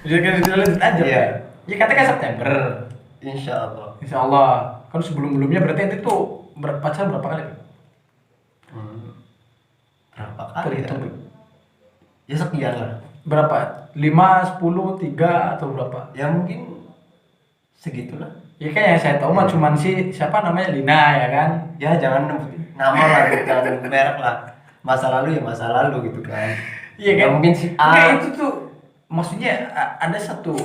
Jadi kan kita lanjut aja. Iya. Ya katakan September. Insya Allah. Insya Allah. Kan sebelum-sebelumnya berarti ente tuh pacaran berapa kali? Berapa kali? Terhitung. Ya sekian lah. Berapa? 5, 10, 3 atau berapa? Ya mungkin segitulah. Ya kan yang saya tahu mah cuman si siapa namanya Lina ya kan. Ya jangan nyebut nama lah, jangan nyebut merek lah. Masa lalu ya masa lalu gitu kan. Iya Ya kan? mungkin si A. Nggak, itu tuh maksudnya ada satu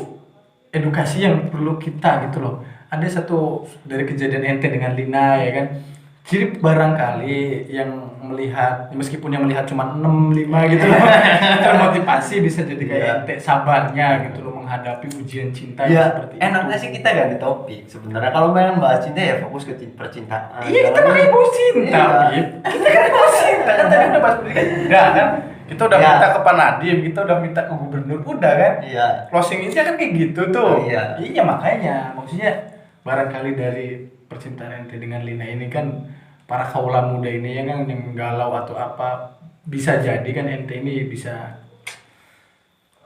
edukasi yang perlu kita gitu loh. Ada satu dari kejadian ente dengan Lina ya kan. Jadi barangkali yang melihat meskipun yang melihat cuma 6, 5 gitu loh. Termotivasi bisa jadi kayak Iya. ente sabarnya gitu loh menghadapi ujian cinta yang Ya seperti enaknya itu. sih kita ganti topik. Sebenarnya kalau pengen bahas cinta ya fokus ke percintaan. Iya kita Jangan- pakai emosi cinta, Iya. Bib. Kita kan emosi cinta kan tadi udah bahas pendidikan. Udah kan? Kita udah Iya. minta ke Pak Nadiem, kita udah minta ke gubernur, udah kan? Iya. Closing ini kan kayak gitu tuh. Iya. Iya makanya, maksudnya barangkali dari percintaan ente dengan Lina ini kan para kaula muda ini ya kan yang galau atau apa bisa jadi kan ente ini bisa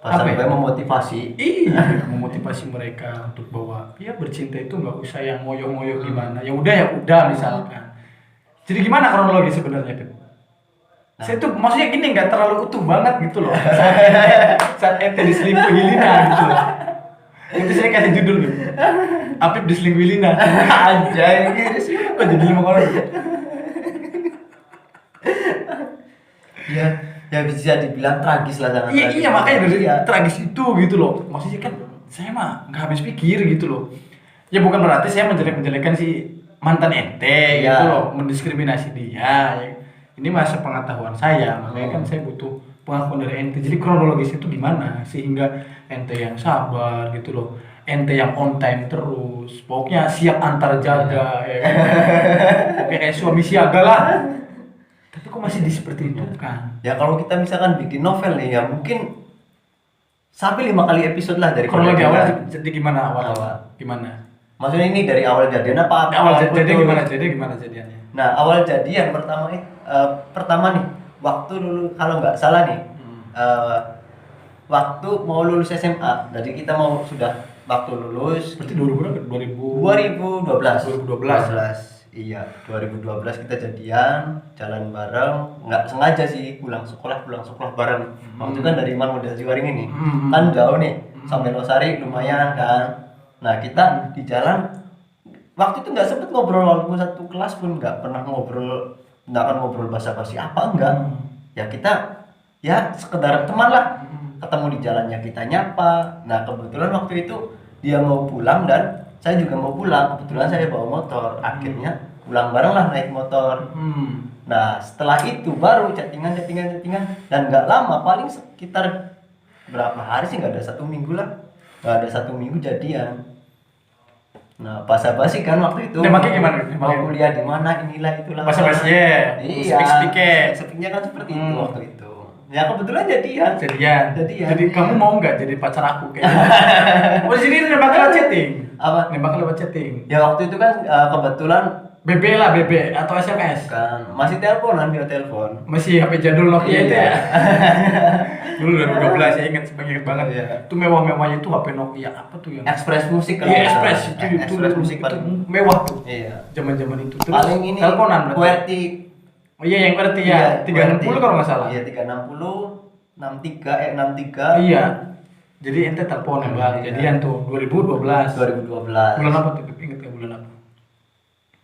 Pasal Apa ya? memotivasi. iya memotivasi mereka untuk bahwa ya bercinta itu nggak usah yang ngoyo-ngoyo gimana ya udah misalkan. Jadi gimana kronologi sebenarnya Pip? Saya tuh maksudnya gini nggak terlalu utuh banget gitu loh saat ente diselingkuhi Lina gitu loh. Itu saya kasih judul Pip. Apip diselingkuhi Lina. Anjay gitu sih. Kok jadi 5 orang? Ya, ya bisa dibilang tragis lah sangat Iya tragis. iya makanya dari Iya. tragis itu gitu loh. Maksudnya kan saya mah nggak habis pikir gitu loh. Ya bukan berarti saya menjelek-menjelekan si mantan ente Iya. gitu loh, mendiskriminasi dia. Ya. Ini masa pengetahuan saya, makanya kan saya butuh pengakuan dari ente. Jadi kronologisnya itu gimana sehingga ente yang sabar gitu loh. Ente yang on time terus, pokoknya siap antar jaga, ya kan? Pokoknya kayak suami siaga lah. Tapi kok masih seperti itu kan? Ya kalau kita misalkan bikin novel nih ya mungkin sampai 5 kali episode lah dari Kronologi kita. awal jadi gimana awal? Awal. Gimana? Maksudnya ini dari awal jadian apa? Awal putus? jadi gimana? Jadi gimana jadiannya? Nah awal jadian pertama nih waktu dulu kalau nggak salah nih waktu mau lulus SMA. Jadi kita mau sudah waktu lulus Berarti 2000 berapa? 2000 2012. Iya, 2012 kita jadian, jalan bareng, nggak sengaja sih pulang sekolah bareng. Waktu itu kan dari Iman Model Jiwaring ini, kan jauh nih, sampai Losari lumayan kan. Nah kita di jalan, waktu itu nggak sempet ngobrol waktu satu kelas pun nggak pernah ngobrol, nggak akan ngobrol basa-basi apa enggak. Ya kita ya sekedar teman lah, ketemu di jalannya kita nyapa. Nah kebetulan waktu itu dia mau pulang dan saya juga mau pulang, kebetulan saya bawa motor, akhirnya pulang bareng lah naik motor. Nah setelah itu baru chattingan dan nggak lama, paling sekitar berapa hari sih, nggak ada 1 minggu lah, nggak ada 1 minggu jadian. Nah basa-basi kan waktu itu Nembaknya gimana? mau kuliah di mana inilah itulah Basa-basi ya. iya speak-nya kan seperti itu waktu itu ya kebetulan jadian. Jadian. Jadian. Jadi kamu mau nggak jadi pacar aku kayak? Oh jadi nembak lewat chatting. Apa? Nembak lewat chatting. Ya waktu itu kan kebetulan BB lah BB atau SMS. kan masih teleponan, dia telepon. Masih HP jadul Nokia itu Iya. ya. Dulu 2012 saya ingat banget. Iya. Itu mewah-mewahnya itu HP Nokia apa tuh yang? Express Musik kan. Iya Express itu Express Musik itu paling mewah tuh. iya. Zaman-zaman itu. Terus Paling ini teleponan berarti. QWERTY. Oh iya yang berarti ya 360 kalau nggak salah. Iya 360 63. Iya. Jadi ente telepon ya bang. Iya. Jadian tuh 2012. 2012. Bulan apa tuh? Ingat nggak bulan apa?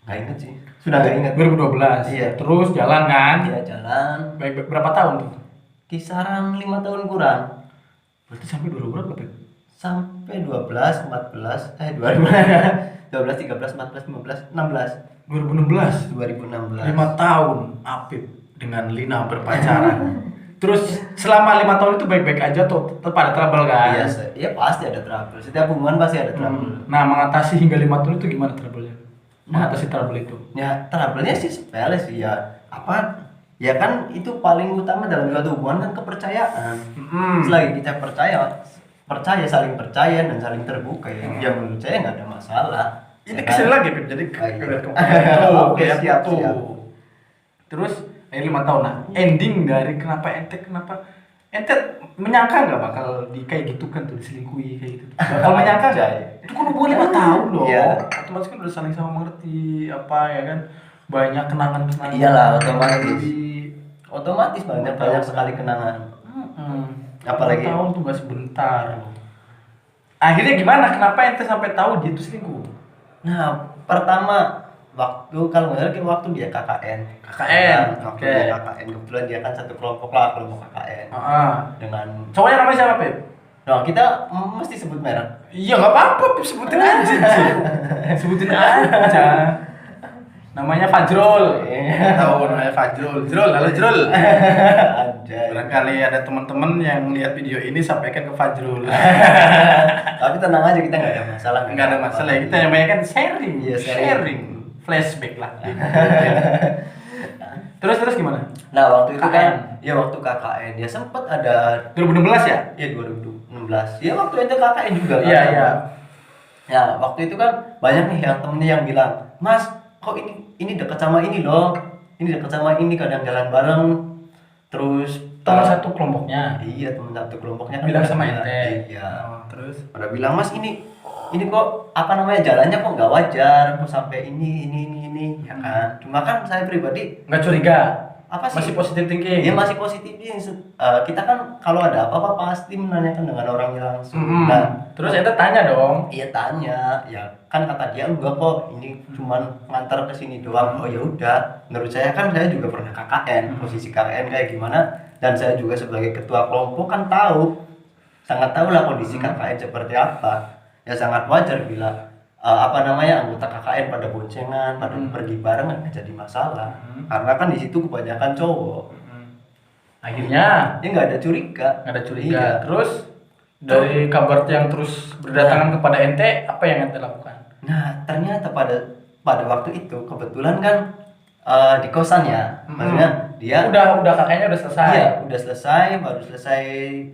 Nggak inget sih. Sudah nggak inget. 2012. Iya. Terus jalan kan? Iya jalan. Baik berapa tahun tuh? Kisaran 5 tahun kurang. Berarti sampai 2000 berapa tuh? Sampai 12, 14, 2012, 13, 14, 15, 16. 2016. 2016. 5 tahun Apip dengan Lina berpacaran. Terus selama 5 tahun itu baik-baik aja tuh, tetap ada trouble kan? Iya, iya pasti ada trouble. Setiap hubungan pasti ada trouble. Nah, mengatasi hingga 5 tahun itu gimana trouble-nya? Mengatasi trouble itu. Ya, trouble-nya sih sepele sih ya. Apa? Ya kan itu paling utama dalam suatu hubungan kan kepercayaan. Selagi kita saling percaya dan saling terbuka ya menurut saya nggak ada masalah. Ini Ya kesini kan? lagi, Pip. Jadi Ah, iya. tuh, Oke, kayak siap, tuh. siap. Terus Akhirnya 5 tahun. Nah, ending dari kenapa ente menyangka nggak bakal kayak gitu kan tuh diselingkuhi kayak gitu. Bakal menyangka nggak? Itu kan hubungan 5 tahun loh. Iya. Otomatis kan udah saling sama mengerti apa ya kan. Banyak kenangan-kenangan. Iyalah, otomatis. Di- Otomatis banyak sekali kenangan. Apalagi Apalagi- tahun tuh gak sebentar. Akhirnya gimana? Kenapa ente sampai tahu dia itu selingkuh? Nah, pertama waktu kalau nggak salah waktu dia KKN. KKN, Waktu oke. dia KKN kebetulan dia kan satu kelompok lah, kelompok KKN. Dengan Cowoknya namanya siapa, Pep? nah, kita mesti sebut merek. Iya nggak apa-apa, Pep, sebutin aja. Sebutin aja. Namanya Fajrul. Tahu namanya Fajrul. Jrul, halo Jrul. Anjay. Barangkali ada teman-teman yang lihat video ini sampaikan ke Fajrul. Tapi tenang aja, kita nggak ada masalah. Nggak ada masalah, kita namanya kan sharing. Iya, sharing. Flashback lah. Terus gimana? Nah, waktu itu KKN. kan ya waktu KKN ya sempat ada 2016 ya? ya 2016. Ya waktu itu KKN juga kan. Iya, iya. Ya, waktu itu kan banyak nih yang temennya yang bilang, "Mas, kok ini dekat sama ini loh. Ini dekat sama ini, kadang jalan bareng." Terus Teman satu kelompoknya. iya, teman satu kelompoknya kan Bilang pada sama bilang, ente. Iya. Oh, terus? Pada bilang, "Mas, ini kok apa namanya jalannya kok nggak wajar, kok sampai ini." Ya kan. Cuma kan saya pribadi Nggak curiga? apa sih? Masih positive thinking? Iya, masih positif. Kita kan kalau ada apa-apa pasti menanyakan dengan orangnya langsung. Mm-mm. Nah, Terus ente tanya dong. iya tanya, ya kan kata dia enggak kok, ini cuman ngantar ke sini doang. Oh ya udah, menurut saya kan saya juga pernah KKN, posisi KKN kayak gimana, dan saya juga sebagai ketua kelompok kan sangat tahu lah kondisi KKN seperti apa. Ya sangat wajar bila anggota KKN pada boncengan, pada pergi bareng nggak jadi masalah, karena kan di situ kebanyakan cowok. Akhirnya Dia nggak ada curiga. nggak ada curiga. Iya. Terus dari kabar yang terus berdatangan kepada ente, apa yang ente lakukan? Nah, ternyata pada waktu itu kebetulan kan di kosan ya. Maksudnya dia udah kakaknya udah selesai. iya, udah selesai, baru selesai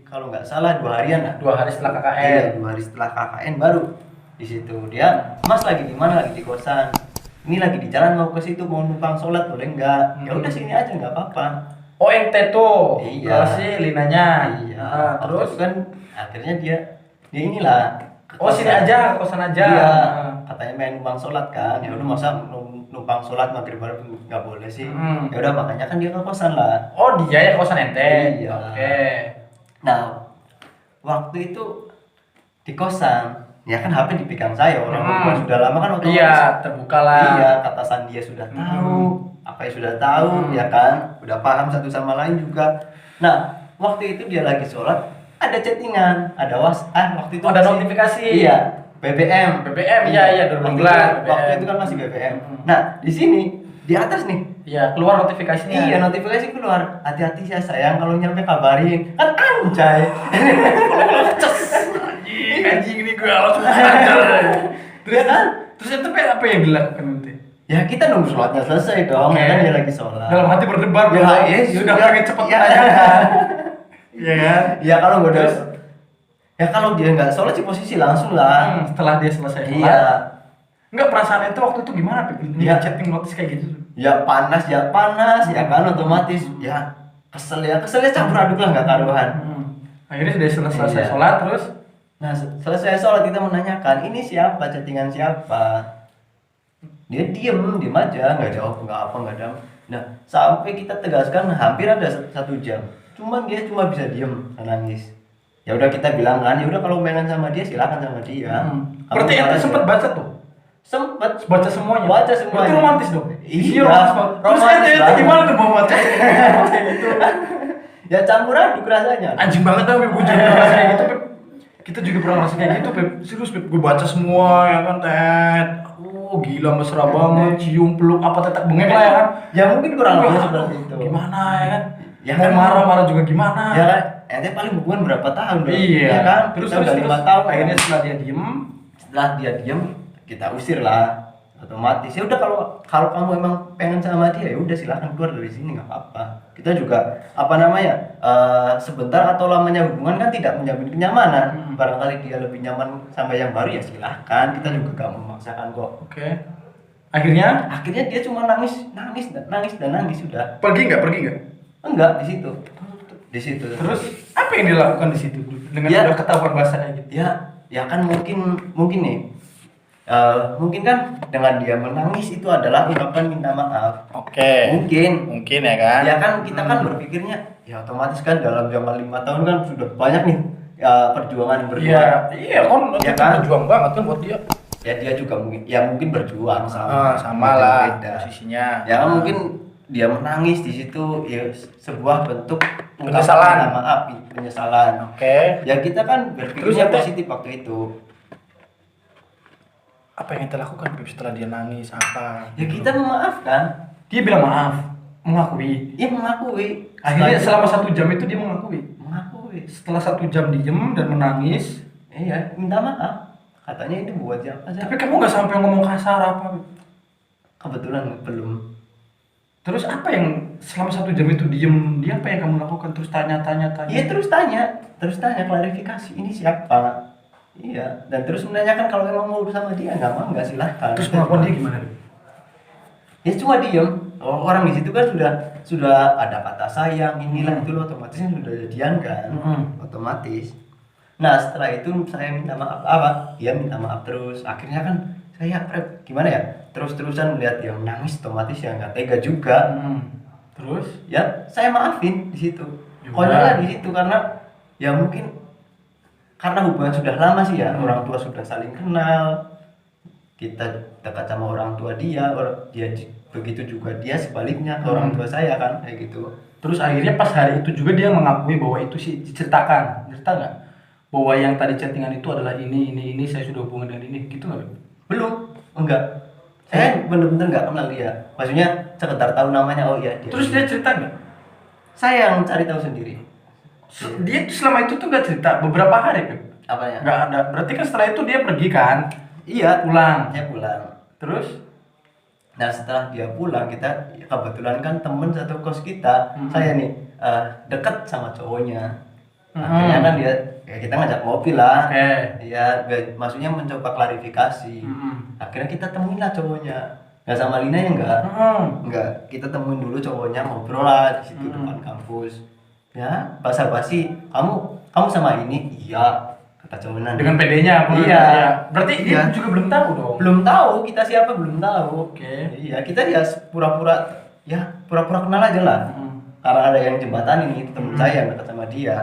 kalau nggak salah 2 harian lah. 2 hari setelah KKN. Iya, 2 hari setelah KKN baru di situ. Dia, "Mas lagi di mana?" "Lagi di kosan." "Ini lagi di jalan mau ke situ, mau numpang sholat boleh nggak?" "Ya udah sini aja nggak apa-apa." Oh, ente tuh. Iya. Kalau si Linanya. Iya. Nah, Terus terus kan akhirnya dia inilah ke oh sini kosan. aja, kosan aja. Iya, Nah. katanya main numpang sholat kan. Ya udah masa numpang sholat maghrib baru nggak boleh sih. Hmm. Ya udah makanya kan dia ke kosan lah. Oh, dia yang kosan ente. Iya. Oke. Nah, waktu itu di kosan, ya kan HP dipegang saya, orang hubungan sudah lama kan otomatis. Iya, terbuka lah. Iya, kata Sandia sudah tahu, apa yang sudah tahu, ya kan, udah paham satu sama lain juga. Nah, waktu itu dia lagi sholat, ada chattingan, ada waktu itu Oh, ada masih- notifikasi. Iya, BBM. iya, 2016, Waktu BBM. itu kan masih BBM. Nah, di sini di atas nih. Iya, keluar notifikasinya. Iya, notifikasi keluar. "Hati-hati ya sayang, kalau nyampe kabarin." Kan anjay. Anjing ini gue langsung hajar. Terus kan? Terus ente apa yang dilakukan ente? Ya kita nunggu sholatnya selesai dong, Oke. ya kan dia lagi sholat. Dalam hati berdebar, Ya, bro. ya, Sudah ya, pengen cepet ya. menanyakan. Iya kan? Ya kalau nggak ada, Terus? ya kalau dia nggak sholat sih posisi langsung lah. Setelah dia selesai sholat. Iya. Enggak, perasaan itu waktu itu gimana, Pip? Iya. Chatting notis kayak gitu. Ya panas ya kan otomatis. Ya kesel ya campur aduk lah nggak karuan. Akhirnya sudah selesai Iya. sholat, terus Nah selesai sholat kita menanyakan ini siapa, chattingan siapa. Dia diem aja, nggak jawab, nggak apa, nggak ada. Nah sampai kita tegaskan hampir ada 1 jam, cuman dia cuma bisa diem dan nangis. Ya udah kita bilang kan, ya udah kalau mainan sama dia silakan sama dia. Kamu berarti ente aja. sempet baca tuh? Sempet Baca semuanya? Baca semuanya. Berarti romantis dong? Iya, romantis banget. Terus romantis ente banget. gimana tuh mau baca? Kayak gitu. Ya campur aduk rasanya. Anjing banget tau, Pip. Gue juga pernah ngerasain kayak gitu, Pip. Kita juga pernah ngerasain kayak gitu, Pip. Serius, Pip. Gue baca semua, ya kan, Ted. Gila, mesra banget. Cium, peluk, apa, tetek bengek lah, ya kan. Ya mungkin kurang lebih Aduh, seperti itu. Gimana, ya kan? Ya Mau kan? marah-marah juga gimana? Ya kan, ente paling hubungan berapa tahun dong? Iya. Ya kan? Terus Kita udah 5 tahun. akhirnya setelah dia diem, Setelah dia diem, kita usir lah. Otomatis ya udah kalau kamu emang pengen sama dia ya udah silahkan keluar dari sini, nggak apa-apa. Kita juga sebentar atau lamanya hubungan kan tidak menjamin kenyamanan. Barangkali dia lebih nyaman sama yang baru ya silahkan. Kita juga gak memaksakan kok. oke. Akhirnya dia cuma nangis dan nangis sudah. Pergi nggak? Enggak, di situ. Terus apa yang dilakukan di situ dengan Ya. udah ketahuan bahasanya gitu? Ya kan mungkin nih. Mungkin kan dengan dia menangis itu adalah ungkapan minta maaf. Oke. Mungkin Ya kan? ya kan kita kan berpikirnya ya otomatis kan dalam jangka 5 tahun kan sudah banyak nih ya perjuangan berdua. Iya kan, Ya itu kan? berjuang banget kan buat dia. Ya dia juga mungkin berjuang sama lah beda. posisinya. Ya kan mungkin dia menangis di situ ya sebuah bentuk ungkapan Penyesalan. minta maaf, penyesalan. Oke. Ya kita kan berpikirnya Terus, positif waktu itu. Apa yang kita lakukan Beb, setelah dia nangis apa? Ya kita memaafkan. Dia bilang maaf, mengakui. Ya mengakui. Akhirnya Setelah selama 1 jam itu dia mengakui. mengakui. Setelah 1 jam diem dan menangis. Iya, minta maaf. Katanya itu buat siapa sih? Tapi kamu nggak sampai ngomong kasar apa? Beb? Kebetulan belum. Terus apa yang selama 1 jam itu diem? Dia apa yang kamu lakukan? Terus tanya. Iya terus tanya klarifikasi ini siapa? Iya, dan terus menanyakan kalau memang mau bersama dia nggak silahkan. Terus pengakuan dia gimana? Beb? Ya cuma diem. Orang di situ kan sudah ada kata sayang inilah itu loh, otomatis kan sudah jadian kan, otomatis. Nah setelah itu saya minta maaf apa? Dia minta maaf terus. Akhirnya kan saya gimana ya? Terus-terusan melihat dia menangis, otomatis ya nggak tega juga. Terus? Ya saya maafin di situ. Ya Konyolnya udah. di situ karena ya mungkin karena hubungan sudah lama sih ya, orang tua sudah saling kenal, kita dekat sama orang tua dia begitu juga dia sebaliknya ke orang tua saya kan kayak gitu. Terus akhirnya pas hari itu juga dia mengakui bahwa itu sih diceritakan, cerita nggak? Bahwa yang tadi chattingan itu adalah ini, saya sudah hubungan dengan ini, gitu nggak? Beb? Belum, enggak. Saya bener-bener nggak kenal dia. Maksudnya sekedar tahu namanya, oh iya dia. Terus dia cerita nggak? Saya yang cari tahu sendiri. Dia tuh selama itu tuh nggak cerita beberapa hari, Beb? Apanya? Nggak ada. Berarti kan setelah itu dia pergi kan? Iya, Pulang. saya pulang. Terus? Nah setelah dia pulang kita kebetulan kan temen satu kos kita, saya nih deket sama cowoknya. Akhirnya kan dia ya kita ngajak ngopi lah. Oke. Iya, maksudnya mencoba klarifikasi. Akhirnya kita temuin lah cowoknya. Nggak sama Lina ya enggak. Kita temuin dulu cowoknya, ngobrol lah di situ depan kampus. Ya, basa-basi, kamu sama ini? Iya, kata cowoknya. Dengan PD-nya. Iya. Berarti dia juga belum tahu dong. Belum tahu kita siapa, belum tahu. Oke. Iya, kita ya pura-pura kenal aja lah. Karena ada yang jembatan ini teman saya yang dekat sama dia.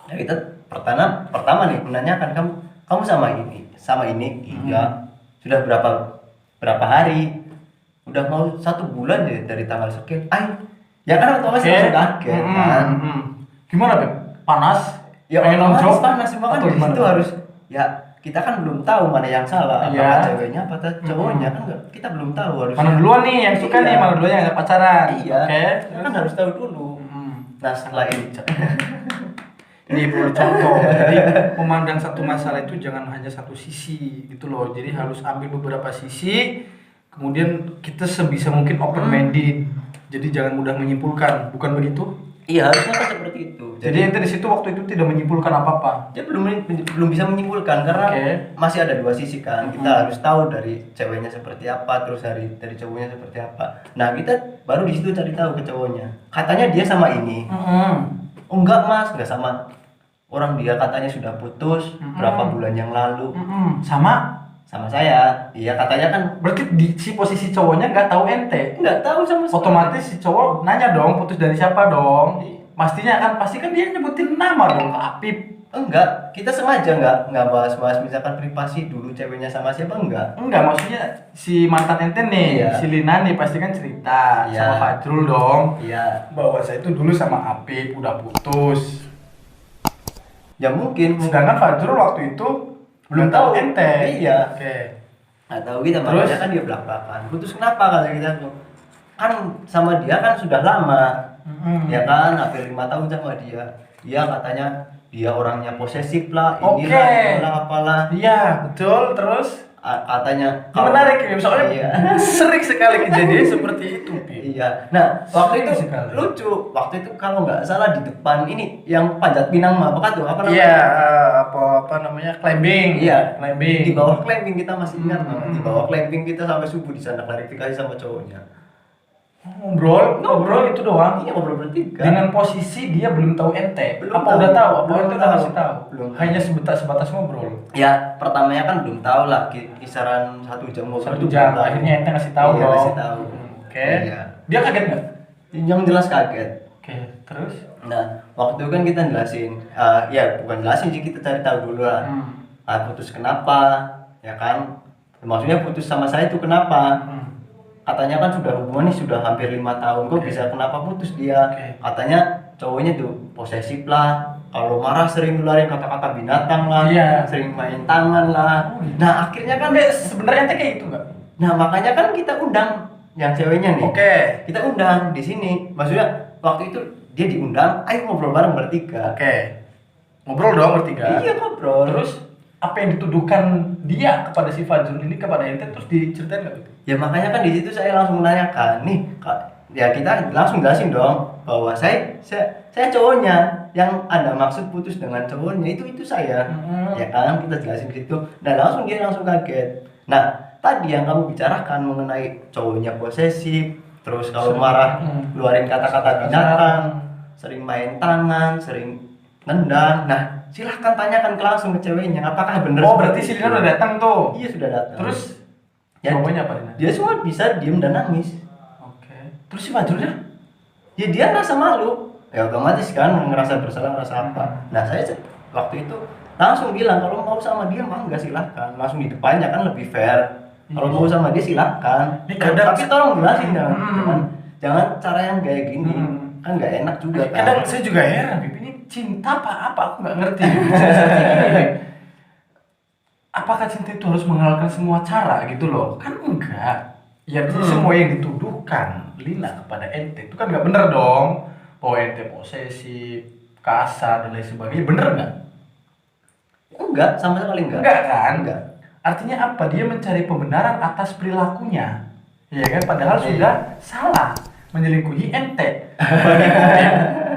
Nah, kita pertama nih menanyakan kamu sama ini? Iya. Sudah berapa hari? Udah mau 1 bulan ya dari tanggal sekian. Ya kan otomatis langsung kaget kan. Gimana, Beb? Panas? Ya Pengen otomatis nonjok? panas cuma kan Atau di gimana? situ harus ya kita kan belum tahu mana yang salah, Iya. apakah ceweknya apa cowoknya kan kita belum tahu harus. Mana duluan nih yang suka Iya. nih, mana duluan yang ada pacaran? Iya. Oke. Kita kan harus tahu dulu. Nah setelah ini Ini perlu contoh. Jadi memandang satu masalah itu jangan hanya satu sisi gitu loh. Jadi harus ambil beberapa sisi. Kemudian kita sebisa mungkin open minded. Jadi jangan mudah menyimpulkan, bukan begitu? iya harusnya kan seperti itu. Jadi ente di situ waktu itu tidak menyimpulkan apa-apa. Dia belum bisa menyimpulkan karena masih ada 2 sisi kan. Kita harus tahu dari ceweknya seperti apa, terus dari cowoknya seperti apa. Nah kita baru di situ cari tahu ke cowoknya. Katanya dia sama ini. Oh enggak mas, enggak sama. Orang dia katanya sudah putus berapa bulan yang lalu. Sama saya. Iya katanya kan. Berarti si posisi cowoknya nggak tahu ente. Nggak tahu sama sekali. Otomatis si cowok nanya dong, putus dari siapa dong? Pastinya kan, pasti kan dia nyebutin nama dong ke Apip. Enggak, kita sengaja nggak bahas misalkan privasi dulu ceweknya sama siapa enggak. Enggak, maksudnya si mantan ente nih, si Lina nih pasti kan cerita sama Fajrul dong. Iya. Bahwa saya itu dulu sama Apip udah putus. Ya mungkin. Sedangkan Fajrul waktu itu belum tahu ente. Iya. Oke. Nggak tahu kita, makanya kan dia belak-belakan. Putus kenapa kata kita tuh? Kan sama dia kan sudah lama. Ya kan, hampir 5 tahun sama dia. Dia katanya dia orangnya posesif lah, inilah, apalah. Iya, betul. Terus katanya Ini menarik ya, soalnya iya. sering sekali kejadian seperti itu, Bim. Iya. Nah, waktu itu Sering sekali. lucu. Waktu itu kalau nggak salah di depan ini yang panjat pinang mah, apa tuh? Apa namanya? Iya, apa namanya? Climbing. Iya, Climbing. di bawah clamping kita masih ingat Hmm. banget. Di bawah clamping kita sampai subuh di sana klarifikasi sama cowoknya. Ngobrol itu doang. Iya, ngobrol bertiga. Dengan posisi dia belum tahu ente. Belum apa tahu. udah tahu? Apa Belum ente udah tahu. kasih tahu? Belum. Hanya sebatas ngobrol. Ya, pertamanya kan belum tahu lah kisaran 1 jam ngobrol. 1 itu jam. belum tahu. Akhirnya ente ngasih tahu Iya, dong. ngasih tahu. Oke. Iya. Dia kaget nggak? Yang jelas kaget. Oke. Terus? Nah, waktu itu kan kita jelasin, ya bukan jelasin sih, kita cari tahu dulu lah. Putus kenapa, ya kan? Maksudnya putus sama saya itu kenapa? Katanya kan sudah hubungan nih sudah hampir 5 tahun, kok bisa kenapa putus dia? Katanya cowoknya tuh posesif lah, kalau marah sering ngeluarin kata-kata binatang lah, Iya. sering main tangan lah. Nah akhirnya kan, Sebenarnya ente kayak gitu nggak? nah makanya kan kita undang yang ceweknya nih. Oke. Kita undang di sini, maksudnya waktu itu dia diundang, ayo ngobrol bareng bertiga. Oke. Ngobrol dong bertiga. Iya ngobrol. Terus apa yang dituduhkan dia kepada si Fajrul ini kepada ente terus diceritain nggak gitu? Ya makanya kan di situ saya langsung menanyakan nih, ya kita langsung jelasin dong bahwa saya cowoknya, yang ada maksud putus dengan cowoknya itu saya, ya kan kita jelasin gitu. Nah langsung dia langsung kaget. Nah tadi yang kamu bicarakan mengenai cowoknya posesif, terus kalau marah keluarin kata-kata binatang, sering main tangan, sering nendang. Nah silahkan tanyakan langsung ke ceweknya apakah benar. Oh berarti si Lina udah datang tuh. Iya sudah datang. Terus ya, jawabannya apa Lina? dia semua bisa diem dan nangis. Oke. Terus si Fajrulnya? Ya dia ngerasa malu, ya otomatis kan ngerasa bersalah, ngerasa apa. Nah saya waktu itu langsung bilang kalau mau sama dia mah enggak, silahkan, langsung di depannya kan lebih fair. Kalau mau sama dia silahkan. Ini kadang- tapi tolong jelasin jangan cara yang kayak gini, kan nggak enak juga kan. Kadang saya juga heran, Bib, ini cinta apa aku nggak ngerti. Apakah cinta itu harus mengenalkan semua cara gitu loh? Kan enggak. Ya semua yang dituduhkan Lina kepada ente itu kan nggak bener dong. Bahwa ente posesif, kasar dan lain sebagainya, bener nggak? Enggak, sama sekali enggak. Enggak kan? Enggak. Artinya apa? Dia mencari pembenaran atas perilakunya, ya kan? Padahal sudah salah menyelingkuhi ente.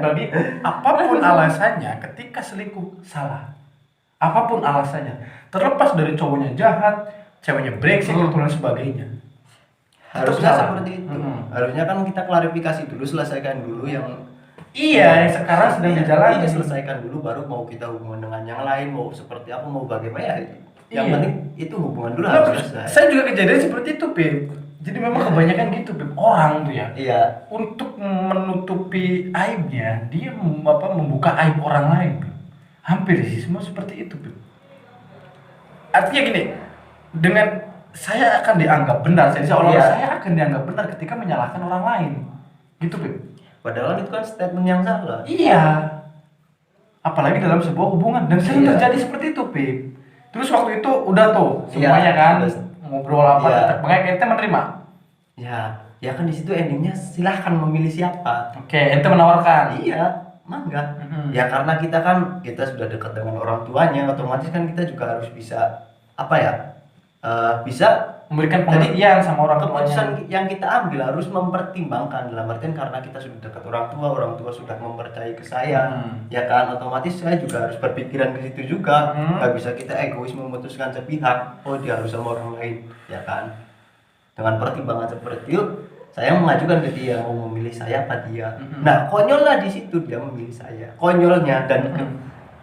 Bagi apapun alasannya, ketika selingkuh salah. Apapun alasannya, terlepas dari cowoknya jahat, ceweknya brengsek atau lain sebagainya. Harusnya Salah. seperti itu. Harusnya kan kita klarifikasi dulu, selesaikan dulu yang Iya, yang sekarang sedang dijalani. Iya, selesaikan dulu baru mau kita hubungan dengan yang lain, mau seperti apa, mau bagaimana ya. Yang Iya. penting itu hubungan dulu Nah, harus selesai. saya juga kejadian seperti itu, Beb. Jadi memang kebanyakan gitu, Beb. Orang tuh ya. Iya. Untuk menutupi aibnya, dia membuka aib orang lain, Beb. Hampir sih semua seperti itu, Beb. Artinya gini, dengan saya akan dianggap benar, jadi seolah-olah Iya. saya akan dianggap benar ketika menyalahkan orang lain. Gitu, Beb. Padahal itu kan statement yang salah. Iya. Apalagi dalam sebuah hubungan, dan sering Iya. terjadi seperti itu, Beb. Terus waktu itu udah tuh Iya, semuanya kan udah. ngobrol apa, Iya. makanya kita menerima. Ya kan di situ endingnya silahkan memilih siapa. Oke, ente menawarkan. Iya, mangga. Mhm. Ya karena kita sudah dekat dengan orang tuanya, otomatis kan kita juga harus bisa bisa Memberikan pengertian sama orang tuanya. keputusan yang kita ambil harus mempertimbangkan, dalam artian karena kita sudah dekat orang tua sudah mempercayai ke saya, ya kan otomatis saya juga harus berpikiran ke situ juga. Nggak bisa kita egois memutuskan sepihak, oh dia harus sama orang lain, ya kan. Dengan pertimbangan seperti itu saya mengajukan ke dia mau memilih saya apa dia. Nah konyolnya di situ dia memilih saya, konyolnya. Dan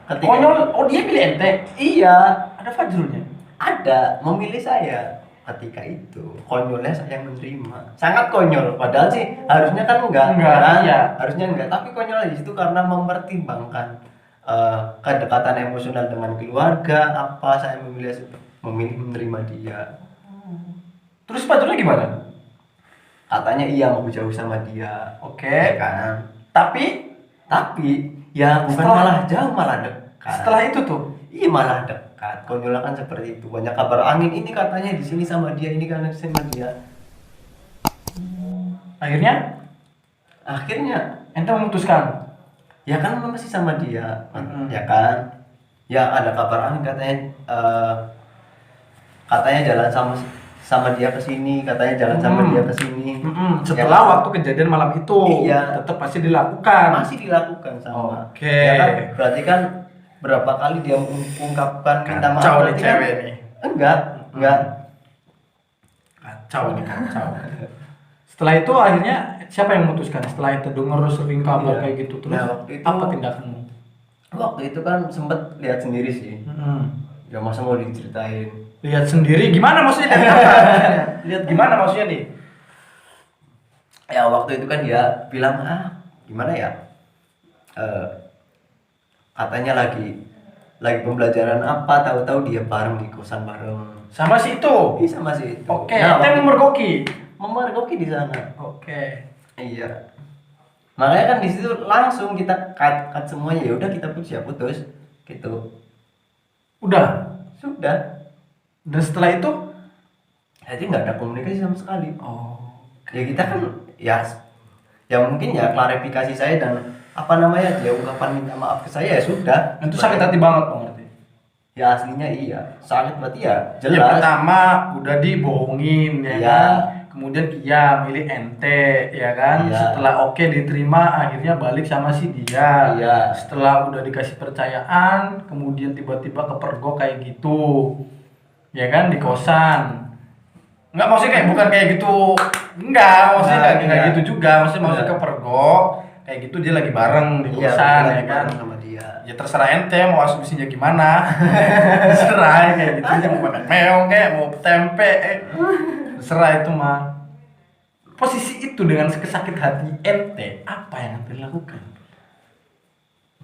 ketika Konyol, oh dia pilih ente. iya Ada Fajrulnya. ada memilih saya. Ketika itu konyolnya saya menerima, sangat konyol, padahal sih harusnya kan enggak kan? Iya. Harusnya enggak, tapi konyol di situ karena mempertimbangkan kedekatan emosional dengan keluarga, apa saya memilih menerima dia. Terus Fajrulnya gimana? Katanya iya mau jauh sama dia, Oke. ya kan, Tapi tapi ya bukan Setelah- malah jauh, malah dekat. setelah itu tuh, Iya malah dekat, konyolnya kan seperti itu. Banyak kabar angin, ini katanya di sini sama dia, ini kan sama dia. akhirnya Akhirnya ente memutuskan. ya kan masih sama dia, Mm-mm. ya kan. Ya ada kabar angin katanya katanya jalan sama dia ke sini, katanya jalan sama dia ke sini. Setelah waktu kejadian malam itu, iya, tetap pasti dilakukan. masih dilakukan sama. Oke. Ya kan, berarti kan berapa kali dia mengungkapkan minta maaf. Kacau nih berarti kan cewek nih. enggak. Kacau nih, kacau. Setelah itu akhirnya siapa yang memutuskan? Setelah itu dengar sering kabar Iya. kayak gitu terus, Nah, waktu itu- apa tindakanmu? Waktu itu kan sempet lihat sendiri sih. Ya masa mau diceritain. Lihat sendiri gimana maksudnya? Lihat apa? Lihat gimana maksudnya nih? Ya waktu itu kan dia bilang gimana ya, katanya lagi pembelajaran apa, tahu-tahu dia bareng di kosan bareng. Sama si itu. Bisa masih itu. Oke, Nah, itu yang memergoki. memergoki di sana. Oke. Iya. Makanya kan di situ langsung kita cut semuanya, ya udah kita putus ya putus gitu. Udah. Sudah. Dan setelah itu, Jadi nggak ada komunikasi sama sekali. oh, Ya kita kan ya mungkin ya klarifikasi saya dan apa namanya dia ungkapan minta maaf ke saya ya sudah. itu sakit hati banget Bang berarti. Ya aslinya iya, sakit berarti ya Yang jelas. pertama udah dibohongin ya Iya. kan. Kemudian iya milih ente ya kan. Iya. Setelah oke diterima akhirnya balik sama si dia. Iya. Setelah udah dikasih percayaan, kemudian tiba-tiba kepergok kayak gitu. Ya kan di kosan. Enggak maksudnya kayak bukan kayak gitu. Enggak, maksudnya Nah, kayak iya. gitu juga. Maksudnya Iya. kepergok kayak gitu dia lagi bareng di Iya, kosan betul, ya kan. bareng sama dia. Ya terserah ente mau asumsinya gimana. Terserah kayak gitu aja mau makan meong kayak mau tempe terserah itu mah. Posisi itu dengan sekesakit hati ente apa yang ente lakukan?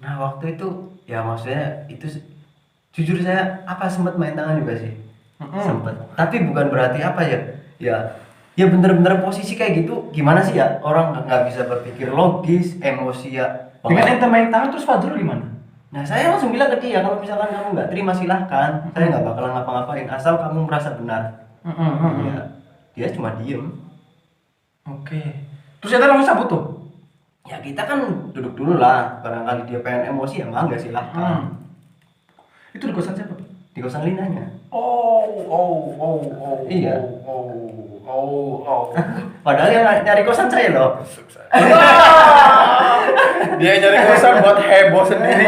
Nah waktu itu ya maksudnya itu jujur saya sempat main tangan juga sih. Sempat. Tapi bukan berarti apa ya. Ya bener-bener posisi kayak gitu gimana sih ya, orang nggak bisa berpikir logis, emosi ya. Dengan ente main tangan terus Fadrul gimana? Nah saya langsung bilang ke dia, kalau misalkan kamu nggak terima silahkan, saya nggak bakalan ngapa-ngapain asal kamu merasa benar. Ya, dia cuma diem. Oke. Terus ente langsung cabut tuh? Ya kita kan duduk dulu lah, barangkali dia pengen emosi ya mangga silahkan. Itu di kosan siapa? Di kosan Linanya. Oh. Iya. Oh. Padahal yang nyari kosan saya loh. Dia nyari kosan buat heboh sendiri.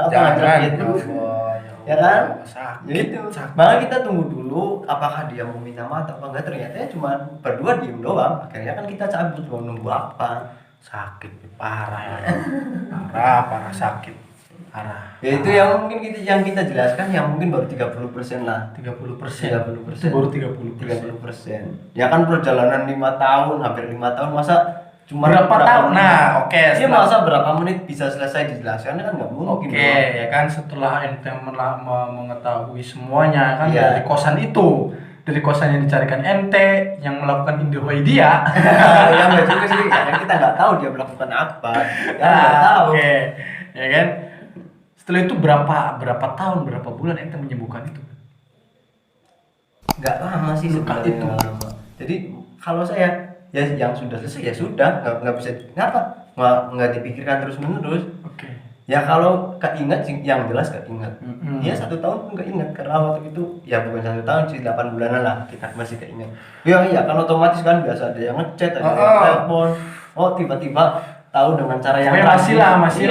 Jangan gitu. Ya kan? Sakit. Gitu. Makanya kita tunggu dulu apakah dia mau minta maaf apa enggak, ternyata ya cuma berdua diem doang. Akhirnya kan kita cabut, mau nunggu apa. Sakit parah ya. Parah sakit. Parah. Ya itu yang mungkin yang kita jelaskan yang mungkin baru 30% lah. 30%. 30%. Itu baru 30%. 30%. Ya kan perjalanan 5 tahun, hampir 5 tahun, masa cuma Berapa tahun? menit? Nah, oke. Dia setelah- masa berapa menit bisa selesai dijelaskan kan nggak mungkin. Oke, dong. ya kan setelah ente mengetahui semuanya kan Iya. dari kosan itu, dari kosan yang dicarikan ente yang melakukan indohoidia. Ya nggak juga sih, karena kita nggak tahu dia melakukan apa. Ya nggak tahu. Oke, ya kan. Setelah itu berapa tahun, berapa bulan ente menyembuhkan itu? Nggak lama sih Luka sebenarnya, itu. nggak lama. Jadi kalau saya ya yang sudah selesai ya sudah, nggak bisa nggak dipikirkan terus menerus. Oke. Ya kalau keinget sih, yang jelas keinget. Mm-mm. Ya 1 tahun pun keinget karena waktu itu ya bukan 1 tahun sih, 8 bulanan lah kita masih keinget. Iya kan otomatis kan biasa ada yang ngechat, ada yang telepon. Oh tiba-tiba tahu dengan cara yang Pokoknya masih lah, masih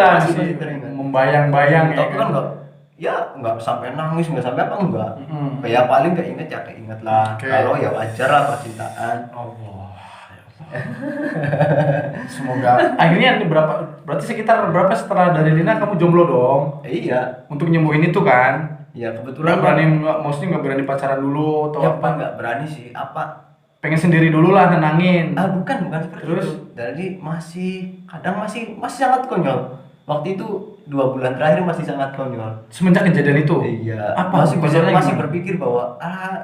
teringat. membayang-bayang ya Tapi kan nggak sampai nangis, nggak sampai apa enggak. Mm-mm. Ya paling keinget ya keinget lah. Oke. Kalau ya wajar lah percintaan. Allah. Ya Allah. Semoga akhirnya ini berarti sekitar berapa setelah dari Lina kamu jomblo dong Iya, untuk nyembuhin itu kan? ya Nggak kebetulan berani, maksudnya nggak berani pacaran dulu atau ya apa? nggak berani sih apa. Pengen sendiri dulu lah nenangin. Bukan seperti Terus? itu. Jadi kadang masih sangat konyol. Waktu itu 2 bulan terakhir masih sangat konyol. Semenjak kejadian itu. Iya. Apa? Kejadiannya Masih gimana? berpikir bahwa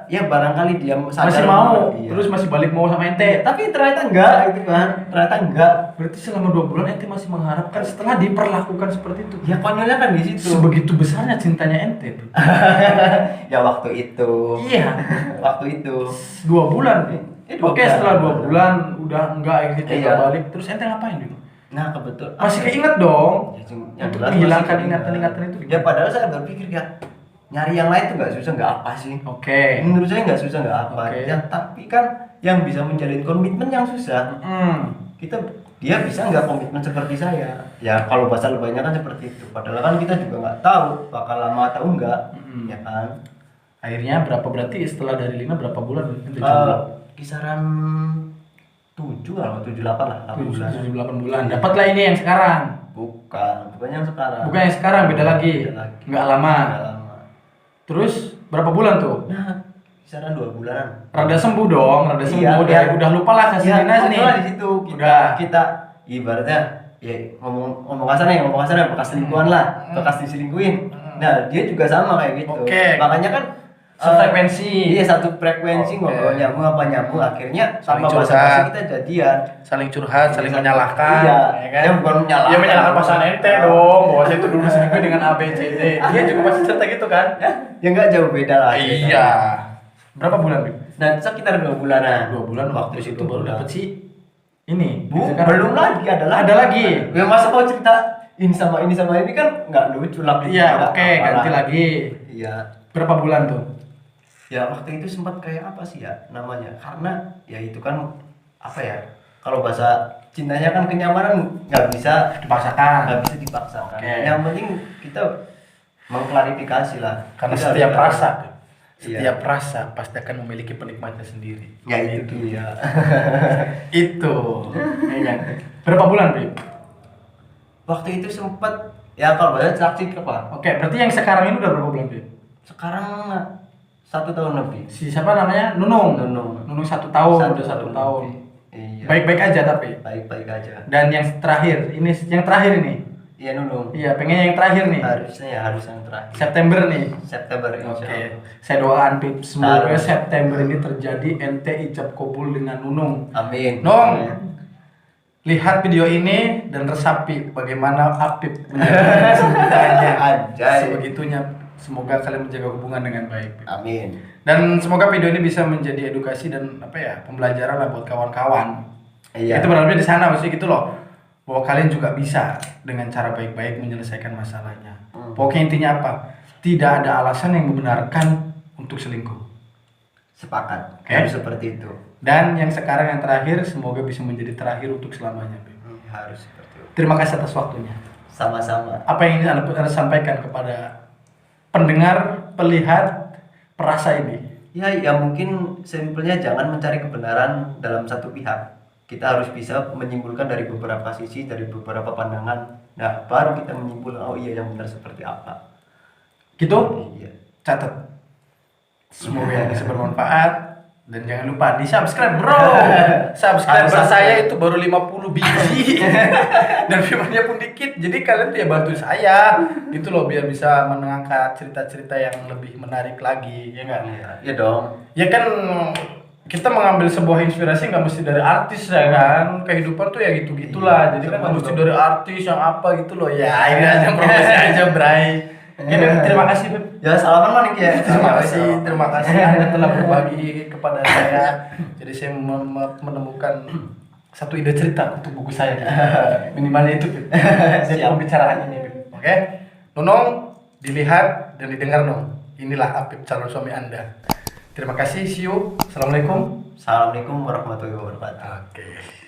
ya barangkali dia sadar Masih mau, Iya. terus masih balik mau sama ente. Tapi ternyata enggak itu kan. Ternyata enggak. Berarti selama 2 bulan ente masih mengharapkan setelah diperlakukan seperti itu. Ya konyolnya kan di situ. Sebegitu besarnya cintanya ente tuh. Ya waktu itu. Iya. Waktu itu. 2 bulan. Dua Oke, bulan. setelah 2 bulan udah enggak akhirnya Iya. balik. Terus ente ngapain dulu? Nah kebetulan Masih keinget dong. yang Untuk jelas menghilangkan masih ingatan-ingatan itu Ya padahal saya berpikir ya nyari yang lain tuh nggak susah, nggak apa sih. Oke. Menurut saya nggak susah, nggak apa. Oke. Ya, tapi kan yang bisa menjalin komitmen yang susah. Dia bisa nggak komitmen seperti saya. Ya kalau bahasa lebaynya kan seperti itu. Padahal kan kita juga nggak tahu bakal lama atau enggak, ya kan. Akhirnya berarti setelah dari Lina berapa bulan ente Eh, jomblo? kisaran 7 atau 7-8 lah, 8 bulan. 7-8 bulan. Dapatlah ini yang sekarang. Bukan yang sekarang. Bukan yang sekarang, beda lagi. Beda lagi. Nggak lama. Nggak lama. Terus berapa bulan tuh? Nah, kisaran 2 bulanan. Rada sembuh dong, rada sembuh. Iya. Udah lupa lah kasih Ya, Lina nih. di situ Udah. kita ibaratnya ya ngomong kasarnya bekas selingkuhan lah, bekas diselingkuhin. Nah, dia juga sama kayak gitu. Oke. Makanya kan Sefrekuensi. iya, satu frekuensi, Oke. ngobrol nyambung akhirnya Saling tanpa curhat. basa-basi kita jadian. Saling curhat, saling Iya. menyalahkan, Iya. ya kan? Ya, bukan menyalahkan. Ya menyalahkan pasangan ente dong, bahwa saya itu dulu selingkuh dengan A, B, C, D. Dia juga pasti cerita gitu kan? Ya nggak jauh beda lah. ceritanya. Iya. Berapa bulan, Bib? Nah, sekitar 2 bulanan. 2 bulan waktu itu baru bulan. dapet sih ini. Bu, Sekarang- belum lagi Ada lagi. Ya masa mau cerita ini sama ini kan nggak lucu lah. Iya, Nggak oke, apa-apa ganti lah. lagi. Iya. Berapa bulan tuh? Ya waktu itu sempat kayak apa sih ya namanya? Karena ya itu kan apa ya? Kalau bahasa cintanya kan kenyamanan nggak bisa Dipaksakan. dipaksakan. Oke. Yang penting kita mengklarifikasi lah. Karena Kita setiap harus- rasa, Iya. setiap rasa pasti akan memiliki penikmatnya sendiri. Ya itu dia. Itu. Ya kan? Berapa bulan, Bib? Waktu itu sempat ya kalau bahasa cakcik apa? Oke, berarti yang sekarang ini udah berapa bulan, Bib? Sekarang 1 tahun lebih. Si siapa namanya? Nunung. Nunung. 1 tahun, udah 1 tahun. lebih. Iya. Baik-baik aja tapi. Baik-baik aja. Dan yang terakhir, yang terakhir ini. Iya Nunung. Iya, pengen yang terakhir nih. Harus yang terakhir. September nih. September insya Oke. Allah. Saya doakan Pip semoga Harus. September ini terjadi ente ijab kabul dengan Nunung. Amin. Nung, Amin. lihat video ini dan resapi bagaimana Apip menjaga cintanya. Anjay. Sebegitunya. Semoga kalian menjaga hubungan dengan baik. Pip. Amin. Dan semoga video ini bisa menjadi edukasi dan pembelajaran lah buat kawan-kawan. Iya. Itu berarti di sana maksudnya gitu loh. Bahwa kalian juga bisa dengan cara baik-baik menyelesaikan masalahnya. Pokoknya intinya apa? Tidak ada alasan yang membenarkan untuk selingkuh. Sepakat. Oke. Harus seperti itu. Dan yang sekarang yang terakhir semoga bisa menjadi terakhir untuk selamanya. Beb. Harus seperti itu. Terima kasih atas waktunya. Sama-sama. Apa yang ingin Anda sampaikan kepada pendengar, pelihat, perasa ini? Ya mungkin simpelnya jangan mencari kebenaran dalam satu pihak. Kita harus bisa menyimpulkan dari beberapa sisi, dari beberapa pandangan. Nah, baru kita menyimpulkan oh iya yang benar seperti apa. Gitu? Iya. Catat. Semoga bisa bermanfaat. Dan jangan lupa di subscribe bro. Subscriber Harus saya subscribe. itu baru 50 biji. Dan viewernya pun dikit. Jadi kalian tuh ya bantu saya gitu loh biar bisa mengangkat cerita-cerita yang lebih menarik lagi, ya enggak? Iya dong. Ya kan kita mengambil sebuah inspirasi nggak mesti dari artis ya kan, kehidupan tuh ya gitu-gitulah. Jadi kan nggak mesti dari artis yang apa gitu loh. Ya ini aja promosi aja Bray. Ini terima kasih Beb. Ya salaman manik ya. Terima kasih Anda telah berbagi kepada saya. Jadi saya menemukan satu ide cerita untuk buku saya. Minimalnya itu Beb. Jadi Siap. pembicaraan ini Beb. Oke. Nunung dilihat dan didengar Nung. Inilah Apip calon suami Anda. Terima kasih, see you. Assalamualaikum. Assalamualaikum warahmatullahi wabarakatuh. Oke.